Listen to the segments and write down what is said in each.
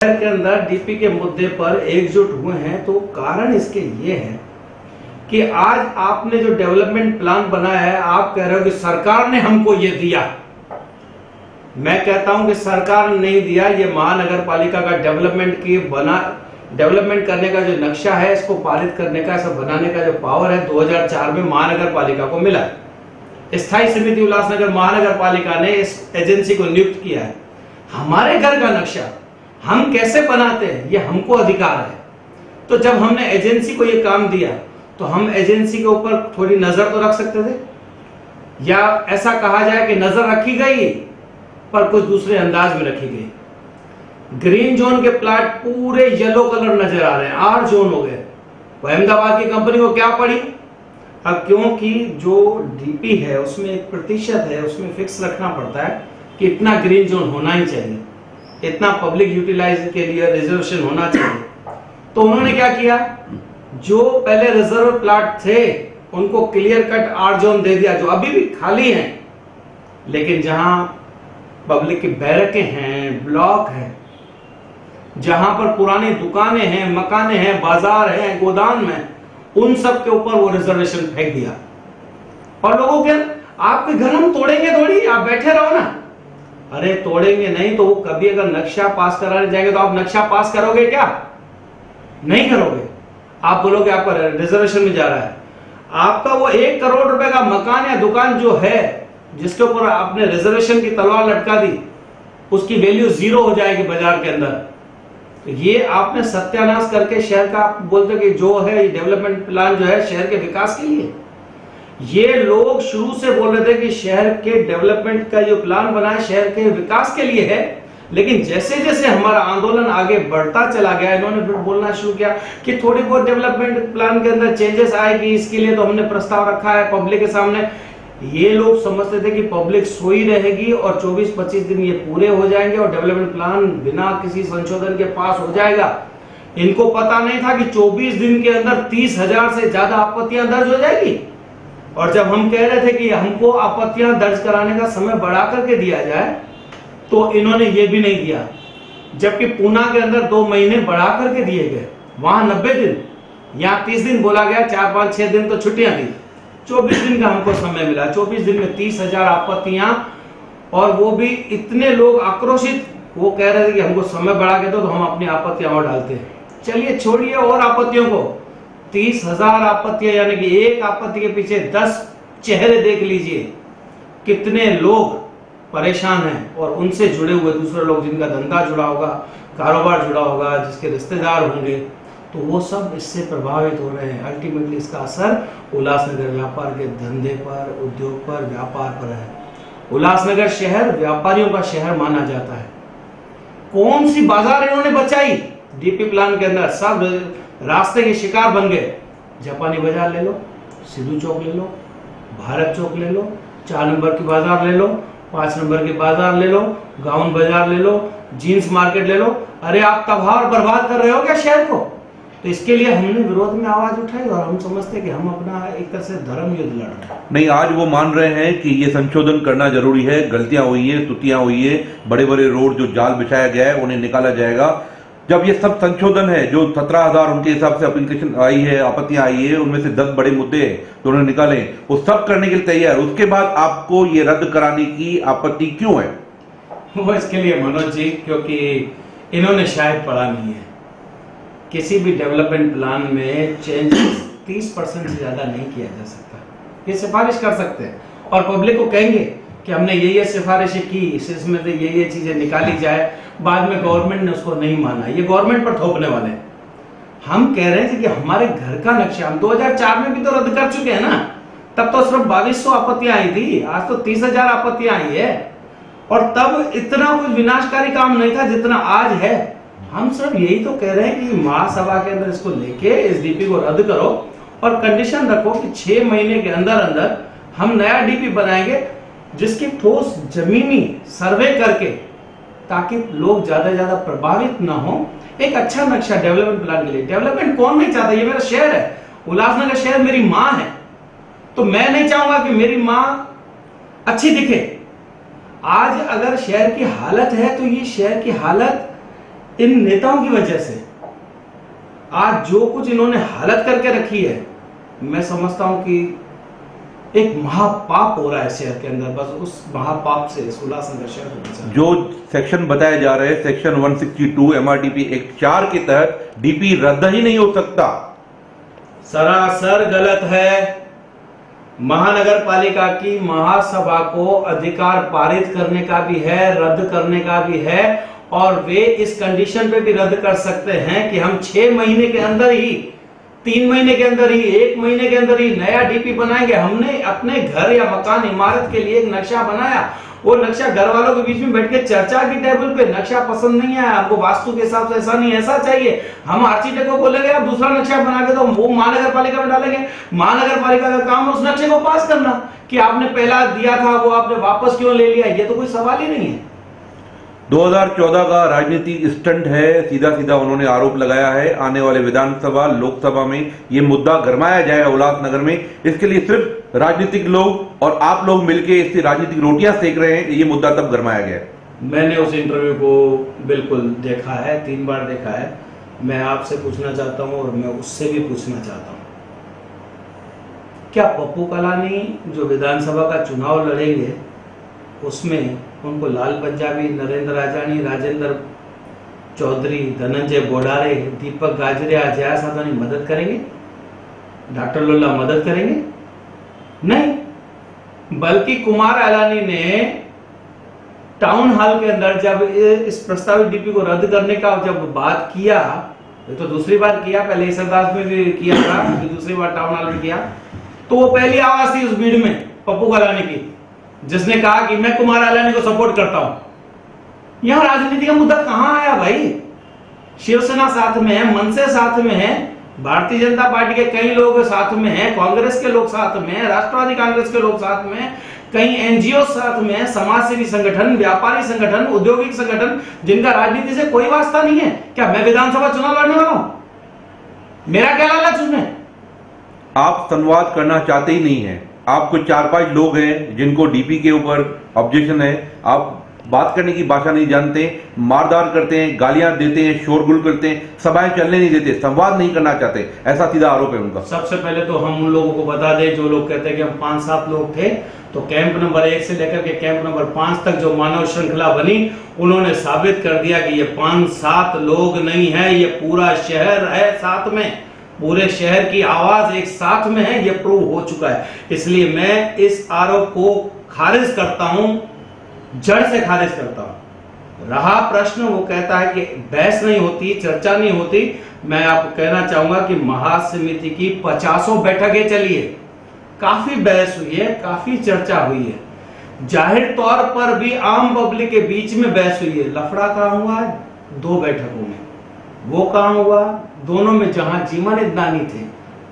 शहर के अंदर डीपी के मुद्दे पर एकजुट हुए हैं, तो कारण इसके ये है कि आज आपने जो डेवलपमेंट प्लान बनाया है, आप कह रहे हो कि सरकार ने हमको ये दिया। मैं कहता हूं कि सरकार ने नहीं दिया, ये महानगर पालिका का डेवलपमेंट करने का जो नक्शा है, इसको पारित करने का, ऐसा बनाने का जो पावर है 2004 में महानगर पालिका को मिला। स्थायी समिति उल्लासनगर महानगर पालिका ने इस एजेंसी को नियुक्त किया है। हमारे घर का नक्शा हम कैसे बनाते हैं, ये हमको अधिकार है। तो जब हमने एजेंसी को ये काम दिया, तो हम एजेंसी के ऊपर थोड़ी नजर तो रख सकते थे, या ऐसा कहा जाए कि नजर रखी गई पर कुछ दूसरे अंदाज में रखी गई। ग्रीन जोन के प्लाट पूरे येलो कलर नजर आ रहे हैं, 8 जोन हो गए। अहमदाबाद की कंपनी को क्या पड़ी? अब क्योंकि जो डीपी है उसमें एक प्रतिशत है, उसमें फिक्स रखना पड़ता है कि इतना ग्रीन जोन होना ही चाहिए, इतना पब्लिक यूटिलाइज के लिए रिजर्वेशन होना चाहिए। तो उन्होंने क्या किया, जो पहले रिजर्व प्लाट थे उनको क्लियर कट 8 जोन दे दिया, जो अभी भी खाली हैं, लेकिन जहां पब्लिक की बैरकें हैं, ब्लॉक हैं, जहां पर पुरानी दुकानें हैं, मकाने हैं, बाजार हैं, गोदाम में, उन सब के ऊपर वो रिजर्वेशन फेंक दिया। और लोगों के, आपके घर हम तोड़ेंगे थोड़ी, आप बैठे रहो ना। अरे तोड़ेंगे नहीं तो वो कभी अगर नक्शा पास कराने जाएंगे तो आप नक्शा पास करोगे क्या? नहीं करोगे। आप बोलोगे आपका रिजर्वेशन में जा रहा है। आपका वो 1 करोड़ रुपए का मकान या दुकान जो है, जिसके ऊपर आपने रिजर्वेशन की तलवार लटका दी, उसकी वैल्यू 0 हो जाएगी बाजार के अंदर। तो ये आपने सत्यानाश करके शहर का, आप बोलते कि जो है ये डेवलपमेंट प्लान जो है शहर के विकास के लिए। ये लोग शुरू से बोल रहे थे कि शहर के डेवलपमेंट का जो प्लान बना है शहर के विकास के लिए है, लेकिन जैसे जैसे हमारा आंदोलन आगे बढ़ता चला गया, इन्होंने फिर बोलना शुरू किया कि थोड़ी बहुत डेवलपमेंट प्लान के अंदर चेंजेस आएगी, इसके लिए तो हमने प्रस्ताव रखा है पब्लिक के सामने। ये लोग समझते थे कि पब्लिक सोई रहेगी और 24-25 दिन ये पूरे हो जाएंगे और डेवलपमेंट प्लान बिना किसी संशोधन के पास हो जाएगा। इनको पता नहीं था कि 24 दिन के अंदर 30,000 से ज्यादा आपत्तियां दर्ज हो जाएगी। और जब हम कह रहे थे कि हमको आपत्तियां दर्ज कराने का समय बढ़ा करके दिया जाए, तो इन्होंने ये भी नहीं दिया। जबकि पूना के अंदर 2 महीने बढ़ा करके दिए गए, वहां 90 दिन, यहाँ 30 दिन बोला गया, 4-5-6 दिन तो छुट्टियां थी, 24 दिन का हमको समय मिला। 24 दिन में 30,000 आपत्तियां, और वो भी इतने लोग आक्रोशित, वो कह रहे थे कि हमको समय बढ़ा के दो तो हम अपनी आपत्तियां और डालते हैं। चलिए छोड़िए और आपत्तियों को, 30,000 आपत्तियां, यानी कि एक आपत्ति के पीछे 10 चेहरे देख लीजिए, कितने लोग परेशान हैं और उनसे जुड़े हुए दूसरे लोग, जिनका धंधा जुड़ा होगा, कारोबार जुड़ा होगा, जिसके रिश्तेदार होंगे, तो वो सब इससे प्रभावित हो रहे हैं। अल्टीमेटली इसका असर उल्लासनगर व्यापार के धंधे पर, उद्योग पर, व्यापार पर है। उल्लासनगर शहर व्यापारियों का शहर माना जाता है। कौन सी बाजार इन्होंने बचाई डीपी प्लान के अंदर? सब रास्ते के शिकार बन गए। जापानी बाजार ले लो, सिद्धू चौक ले लो, भारत चौक ले लो, 4 नंबर की बाजार ले लो, 5 नंबर की बाजार ले लो, गाउन बाजार ले लो, जीन्स मार्केट ले लो। अरे आप तबाह और बर्बाद कर रहे हो क्या शहर को? तो इसके लिए हमने विरोध में आवाज उठाई, और हम समझते हैं कि हम अपना एक तरह से धर्म युद्ध लड़ रहे हैं। नहीं, आज वो मान रहे हैं कि ये संशोधन करना जरूरी है, गलतियां हुई है, त्रुटियां हुई है, बड़े बड़े रोड जो जाल बिछाया गया है उन्हें निकाला जाएगा। जब ये सब संशोधन है, जो 17,000 उनके हिसाब से एप्लीकेशन आई है, आपत्तियां आई है, उनमें से 10 बड़े मुद्दे तो उन्होंने निकाले, वो सब करने के लिए तैयार। उसके बाद आपको ये रद्द कराने की आपत्ति क्यों है? वो इसके लिए मनोज जी, क्योंकि इन्होंने शायद पढ़ा नहीं है। किसी भी डेवलपमेंट प्लान में चेंज 30% से ज्यादा नहीं किया जा सकता। ये सिफारिश कर सकते हैं और पब्लिक को कहेंगे कि हमने ये सिफारिशें की, इसमें से ये चीजें निकाली जाए। बाद में गवर्नमेंट ने उसको नहीं माना, ये गवर्नमेंट पर थोपने वाले हैं। हम कह रहे थे कि हमारे घर का नक्शा हम 2004 में भी तो रद्द कर चुके हैं ना। तब तो सिर्फ 2200 आपत्तियां आई थी, आज तो 30,000 आपत्तियां आई है। और तब इतना कुछ विनाशकारी काम नहीं था जितना आज है। हम सब यही तो कह रहे हैं कि महासभा के अंदर इसको लेके इस डीपी को रद्द करो और कंडीशन रखो कि 6 महीने के अंदर अंदर हम नया डीपी बनाएंगे, जिसकी ठोस जमीनी सर्वे करके, ताकि लोग ज्यादा से ज्यादा प्रभावित ना हो। एक अच्छा नक्शा डेवलपमेंट प्लान के लिए। डेवलपमेंट कौन नहीं चाहता? ये मेरा शहर है, उल्लासनगर शहर मेरी माँ है, तो मैं नहीं चाहूंगा कि मेरी माँ अच्छी दिखे। आज अगर शहर की हालत है तो ये शहर की हालत इन नेताओं की वजह से आज जो कुछ इन्होंने हालत करके रखी है, मैं समझता हूं कि एक महापाप हो रहा है शहर के अंदर। बस उस महापाप से उल्लासनगर शहर को बचाना। जो सेक्शन बताए जा रहे हैं, सेक्शन 162 एमआरडीपी एक्ट 4 के तहत डीपी रद्द ही नहीं हो सकता। सरासर गलत है। महानगर पालिका की महासभा को अधिकार पारित करने का भी है, रद्द करने का भी है, और वे इस कंडीशन पे भी रद्द कर सकते हैं कि हम 6 महीने के अंदर ही, 3 महीने के अंदर ही, 1 महीने के अंदर ही नया डीपी बनाएंगे। हमने अपने घर या मकान इमारत के लिए एक नक्शा बनाया, वो नक्शा घर वालों के बीच में बैठ के चर्चा की टेबल पे, नक्शा पसंद नहीं आया आपको, वास्तु के हिसाब से ऐसा नहीं ऐसा चाहिए, हम आर्किटेक्ट को बोलेंगे आप दूसरा नक्शा बना के दो, वो महानगर पालिका में डालेंगे। महानगर पालिका का काम है उस नक्शे को पास करना, कि आपने पहला दिया था वो आपने वापस क्यों ले लिया, ये तो कोई सवाल ही नहीं है। 2014 का राजनीतिक स्टंट है, सीधा सीधा उन्होंने आरोप लगाया है। आने वाले विधानसभा लोकसभा में ये मुद्दा गरमाया जाएगा उल्लासनगर में। इसके लिए सिर्फ राजनीतिक लोग और आप लोग मिलके इसकी राजनीतिक रोटियां सेक रहे हैं, ये मुद्दा तब गरमाया गया। मैंने उस इंटरव्यू को बिल्कुल देखा है, 3 बार देखा है। मैं आपसे पूछना चाहता हूं और मैं उससे भी पूछना चाहता हूं, क्या पप्पू कलानी जो विधानसभा का चुनाव लड़ेंगे उसमें उनको लाल पंजाबी, नरेंद्र राजानी, राजेंद्र चौधरी, धनंजय बोडारे, दीपक गाजरिया, जया साधवानी मदद करेंगे? डॉक्टर लुल्ला मदद करेंगे? नहीं, बल्कि कुमार अलानी ने टाउन हॉल के अंदर जब इस प्रस्तावित डीपी को रद्द करने का जब बात किया, ये तो दूसरी बार किया, पहले ईसरदास में भी किया था, दूसरी बार टाउन हॉल में किया, तो वो पहली आवाज थी उस भीड़ में पप्पू कलानी की, जिसने कहा कि मैं कुमार अलानी को सपोर्ट करता हूं। यहां राजनीति का मुद्दा कहां आया भाई? शिवसेना साथ में है, मनसे साथ में है, भारतीय जनता पार्टी के कई लोग साथ में हैं, कांग्रेस के लोग साथ में हैं, राष्ट्रवादी कांग्रेस के लोग साथ में हैं, कई एनजीओ साथ में हैं, समाजसेवी संगठन, व्यापारी संगठन, औद्योगिक संगठन, जिनका राजनीति से कोई वास्ता नहीं है। क्या मैं विधानसभा चुनाव लड़ने वाला हूं? मेरा क्या लालच उसमें? आप संवाद करना चाहते ही नहीं है। आपको 4-5 लोग हैं जिनको डीपी के ऊपर ऑब्जेक्शन है, आप बात करने की भाषा नहीं जानते, मारदार करते हैं, गालियां देते हैं, शोरगुल करते हैं, सभाएं चलने नहीं देते, संवाद नहीं करना चाहते, ऐसा सीधा आरोप है उनका। सबसे पहले तो हम उन लोगों को बता दें जो लोग कहते हैं कि हम 5-7 लोग थे, तो कैंप नंबर 1 से लेकर के कैंप नंबर 5 तक जो मानव श्रृंखला बनी, उन्होंने साबित कर दिया कि ये 5-7 लोग नहीं है, ये पूरा शहर है साथ में, पूरे शहर की आवाज एक साथ में है, ये प्रूव हो चुका है। इसलिए मैं इस आरोप को खारिज करता हूं, जड़ से खारिज करता हूं। रहा प्रश्न, वो कहता है कि बहस नहीं होती, चर्चा नहीं होती, मैं आपको कहना चाहूंगा कि महासमिति की 50 बैठकें चली है, काफी बहस हुई है, काफी चर्चा हुई है, जाहिर तौर पर भी आम पब्लिक के बीच में बहस हुई है। लफड़ा कहां हुआ है? 2 बैठकों में। वो कहां हुआ? दोनों में, जहां जीवन इदनानी थे।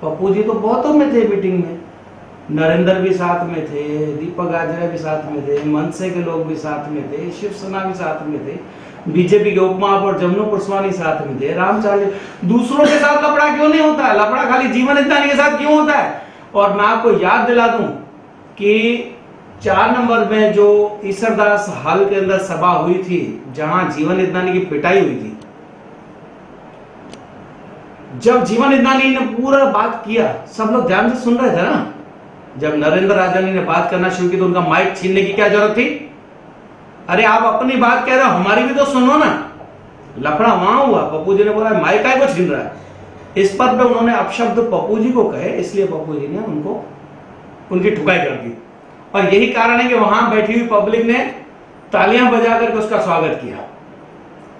पप्पू जी तो बहुतों में थे मीटिंग में, नरेंद्र भी साथ में थे, दीपक गाजरिया भी साथ में थे, मनसे के लोग भी साथ में थे, शिवसेना भी साथ में थे, बीजेपी के उपमहापौर जमनू पुरस्वानी साथ में थे, रामचारी। दूसरों के साथ लफड़ा क्यों नहीं होता है? लफड़ा खाली जीवन इदनानी के साथ क्यों होता है? और मैं आपको याद दिला दूं कि 4 नंबर में जो ईसरदास हॉल के अंदर सभा हुई थी, जहां जीवन इदनानी की पिटाई हुई थी, जब जीवन इदनानी ने पूरा बात किया, सब लोग ध्यान से सुन रहे थे ना। जब नरेंद्र राजानी ने बात करना शुरू की तो उनका माइक छीनने की क्या जरूरत थी? अरे आप अपनी बात कह रहे हो, हमारी भी तो सुनो ना। लफड़ा वहां हुआ, पप्पू जी ने बोला माइक काय को छीन रहा है। इस पर पे उन्होंने अपशब्द पप्पू जी को कहे, इसलिए पप्पू जी ने उनको उनकी ठुकाई कर दी। और यही कारण है कि वहां बैठी हुई पब्लिक ने तालियां बजा करके उसका स्वागत किया।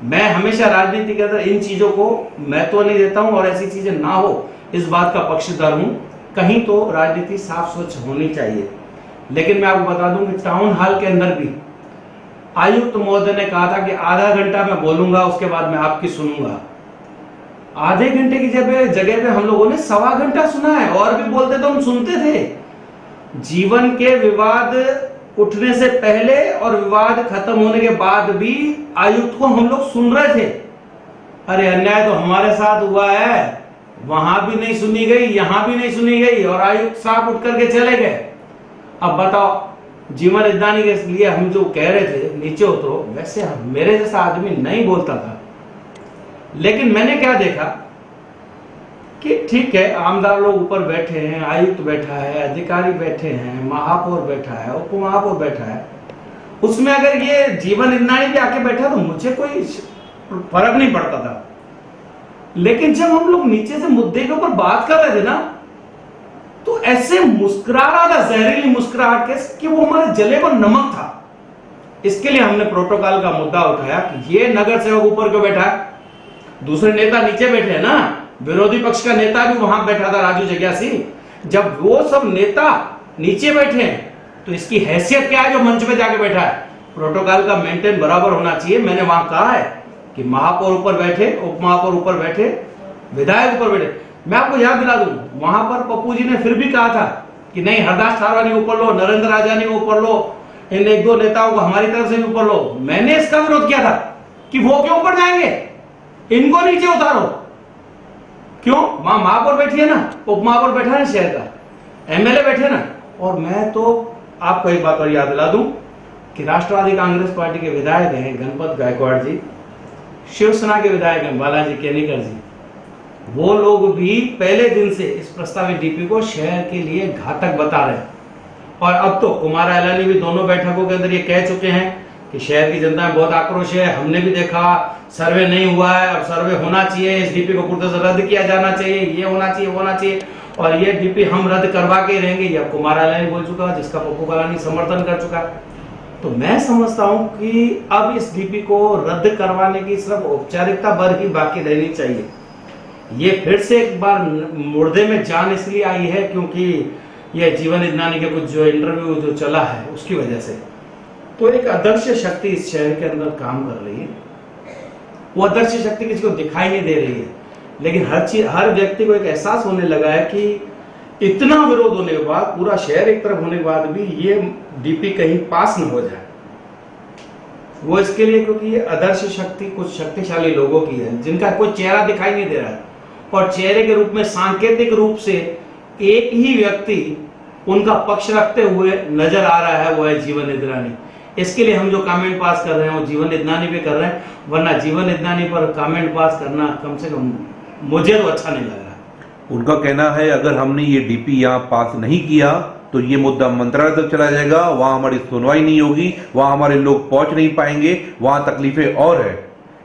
मैं हमेशा राजनीति के अंदर इन चीजों को महत्व नहीं देता हूं और ऐसी चीजें ना हो इस बात का पक्षधर हूं। कहीं तो राजनीति साफ स्वच्छ होनी चाहिए। लेकिन मैं आपको बता दूं कि टाउन हॉल के अंदर भी आयुक्त महोदय ने कहा था कि आधा घंटा मैं बोलूंगा, उसके बाद मैं आपकी सुनूंगा। आधे घंटे की जगह पे हम लोगों ने 1.25 घंटा सुना है, और भी बोलते तो हम सुनते थे। जीवन के विवाद उठने से पहले और विवाद खत्म होने के बाद भी आयुक्त को हम लोग सुन रहे थे। अरे अन्याय तो हमारे साथ हुआ है, वहां भी नहीं सुनी गई, यहां भी नहीं सुनी गई, और आयुक्त साहब उठ करके चले गए। अब बताओ, जीवन इदनानी के लिए हम जो कह रहे थे नीचे उतरो, वैसे मेरे जैसा आदमी नहीं बोलता था। लेकिन मैंने क्या देखा कि ठीक है, आमदार लोग ऊपर बैठे हैं, आयुक्त बैठा है, अधिकारी बैठे हैं, महापौर बैठा है, उप महापौर बैठा है, उसमें अगर ये जीवन इंद्राणी भी आके बैठा तो मुझे कोई फर्क नहीं पड़ता था। लेकिन जब हम लोग नीचे से मुद्दे के ऊपर बात कर रहे थे ना, तो ऐसे मुस्कुरा रहा था, जहरीली मुस्कुराहट के, कि वो हमारे जले पर नमक था। इसके लिए हमने प्रोटोकॉल का मुद्दा उठाया कि ये नगर सेवक ऊपर क्यों बैठा है, दूसरे नेता नीचे बैठे हैं ना, विरोधी पक्ष का नेता भी वहां बैठा था, राजू जग्यासी। जब वो सब नेता नीचे बैठे हैं तो इसकी हैसियत क्या है जो मंच पे जाके बैठा है? प्रोटोकॉल का मेंटेन बराबर होना चाहिए। मैंने वहां कहा है कि महापौर ऊपर बैठे, उप महापौर ऊपर बैठे, विधायक ऊपर बैठे। मैं आपको याद दिला दूं, वहां पर पप्पू जी ने फिर भी कहा था कि नहीं, हरदास ठारवानी ऊपर लो, नरेंद्र राजानी ऊपर लो, इन एक दो नेताओं को हमारी तरफ से भी ऊपर लो। मैंने इसका विरोध किया था कि वो क्यों ऊपर जाएंगे, इनको नीचे उतारो। क्यों? वहां महापौर बैठी है ना, उप महापौर बैठा है शहर का, एमएलए बैठे ना। और मैं तो आपको एक बात और याद दिला दूं कि राष्ट्रवादी कांग्रेस पार्टी के विधायक हैं गणपत गायकवाड़ जी, शिवसेना के विधायक हैं बालाजी केनीकर जी, वो लोग भी पहले दिन से इस प्रस्तावित डीपी को शहर के लिए घातक बता रहे हैं। और अब तो कुमार एलानी भी दोनों बैठकों के अंदर ये कह चुके हैं कि शहर की जनता में बहुत आक्रोश है, हमने भी देखा, सर्वे नहीं हुआ है, अब सर्वे होना चाहिए, इस डीपी को पूरी तरह से रद्द किया जाना चाहिए, ये होना चाहिए, वो होना चाहिए, और ये डीपी हम रद्द करवा के रहेंगे। ये कुमार एलानी बोल चुका, जिसका पप्पू कलानी समर्थन कर चुका। तो मैं समझता हूं कि अब इस डीपी को रद्द करवाने की सिर्फ औपचारिकता भर ही बाकी रहनी चाहिए। ये फिर से एक बार मुर्दे में जान इसलिए आई है क्योंकि ये जीवन इंद्राणी के कुछ जो इंटरव्यू जो चला है उसकी वजह से। तो एक अदृश्य शक्ति इस शहर के अंदर काम कर रही है। वो अदृश्य शक्ति किसी को दिखाई नहीं दे रही है, लेकिन हर व्यक्ति को एक एहसास होने लगा है कि इतना विरोध होने के बाद, पूरा शहर एक तरफ होने के बाद भी ये डीपी कहीं पास न हो जाए। वो इसके लिए क्योंकि ये अदृश्य शक्ति कुछ शक्तिशाली लोगों की है जिनका कोई चेहरा दिखाई नहीं दे रहा है, और चेहरे के रूप में सांकेतिक रूप से एक ही व्यक्ति उनका पक्ष रखते हुए नजर आ रहा है, वो है जीवन इंद्राणी। इसके लिए हम जो कमेंट पास कर रहे हैं वो जीवन इंद्राणी पे कर रहे हैं, वरना जीवन इंद्राणी पर कमेंट पास करना कम से कम मुझे तो अच्छा नहीं लग रहा। उनका कहना है अगर हमने ये डीपी यहाँ पास नहीं किया तो ये मुद्दा मंत्रालय तक चला जाएगा, वहां हमारी सुनवाई नहीं होगी, वहां हमारे लोग पहुंच नहीं पाएंगे, वहां तकलीफें और है,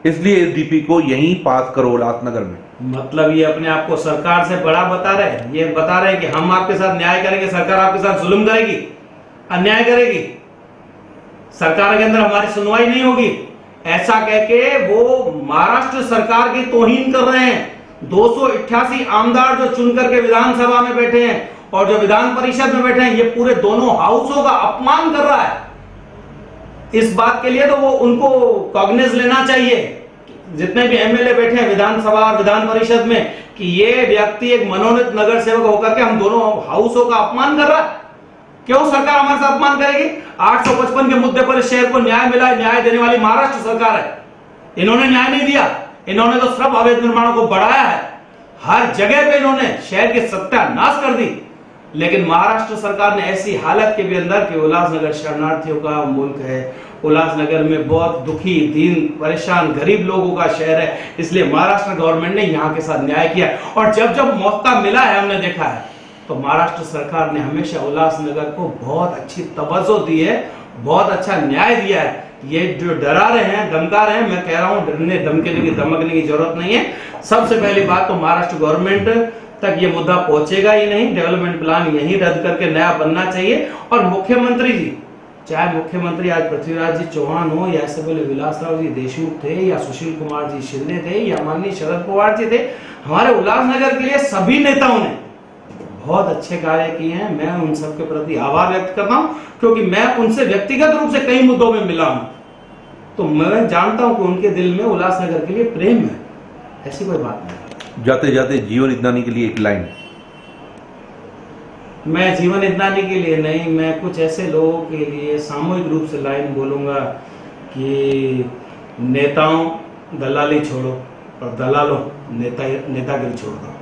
इसलिए इस डीपी को यहीं पास करो उल्लासनगर में। मतलब ये अपने आप को सरकार से बड़ा बता रहे हैं, ये बता रहे हैं कि हम आपके साथ न्याय करेंगे, सरकार आपके साथ जुल्म करेगी, अन्याय करेगी, सरकार के अंदर हमारी सुनवाई नहीं होगी। ऐसा कह के वो महाराष्ट्र सरकार की तौहीन कर रहे हैं। 288 आमदार जो चुन करके विधानसभा में बैठे हैं और जो विधान परिषद में बैठे हैं, ये पूरे दोनों हाउसों का अपमान कर रहा है। इस बात के लिए तो वो उनको कॉग्निज लेना चाहिए, जितने भी एमएलए बैठे हैं विधानसभा और विधान परिषद में, कि ये व्यक्ति एक मनोनीत नगर सेवक होकर के हम दोनों हाउसों का अपमान कर रहा है। क्यों सरकार हमारे साथ अपमान करेगी? 855 के मुद्दे पर इस शहर को न्याय मिला है, न्याय देने वाली महाराष्ट्र सरकार है। इन्होंने न्याय नहीं दिया, इन्होंने तो सिर्फ अवैध निर्माणों को बढ़ाया है, हर जगह पे इन्होंने शहर की सत्यानाश कर दी। लेकिन महाराष्ट्र सरकार ने ऐसी हालत के भी अंदर कि उल्लासनगर शरणार्थियों का मुल्क है, उल्लासनगर में बहुत दुखी, दीन, परेशान, गरीब लोगों का शहर है, इसलिए महाराष्ट्र गवर्नमेंट ने यहाँ के साथ न्याय किया। और जब जब मौका मिला है, हमने देखा है, तो महाराष्ट्र सरकार ने हमेशा उल्लासनगर को बहुत अच्छी तवज्जो दी है, बहुत अच्छा न्याय दिया है। ये जो डरा रहे हैं, धमका रहे हैं, मैं कह रहा हूं डरने धमकने की धमकने की जरूरत नहीं है। सबसे पहली बात तो महाराष्ट्र गवर्नमेंट तक ये मुद्दा पहुंचेगा ही नहीं, डेवलपमेंट प्लान यही रद्द करके नया बनना चाहिए। और मुख्यमंत्री जी, चाहे मुख्यमंत्री आज पृथ्वीराज जी चौहान हो, या इससे पहले विलासराव जी देशमुख थे, या सुशील कुमार जी शिंदे थे, या माननीय शरद पवार जी थे, हमारे उल्लासनगर के लिए सभी नेताओं ने बहुत अच्छे कार्य किए हैं। मैं उन सबके प्रति आभार व्यक्त करता हूं, क्योंकि मैं उनसे व्यक्तिगत रूप से कई मुद्दों में मिला हूं, तो मैं जानता हूं कि उनके दिल में उल्लासनगर के लिए प्रेम है, ऐसी कोई बात नहीं। जाते जाते जीवन इंद्राणी के लिए एक लाइन। मैं जीवन इंद्राणी के लिए नहीं, मैं कुछ ऐसे लोगों के लिए सामूहिक रूप से लाइन बोलूंगा कि नेताओं दलाली छोड़ो और दलालों नेतागिरी छोड़ दो।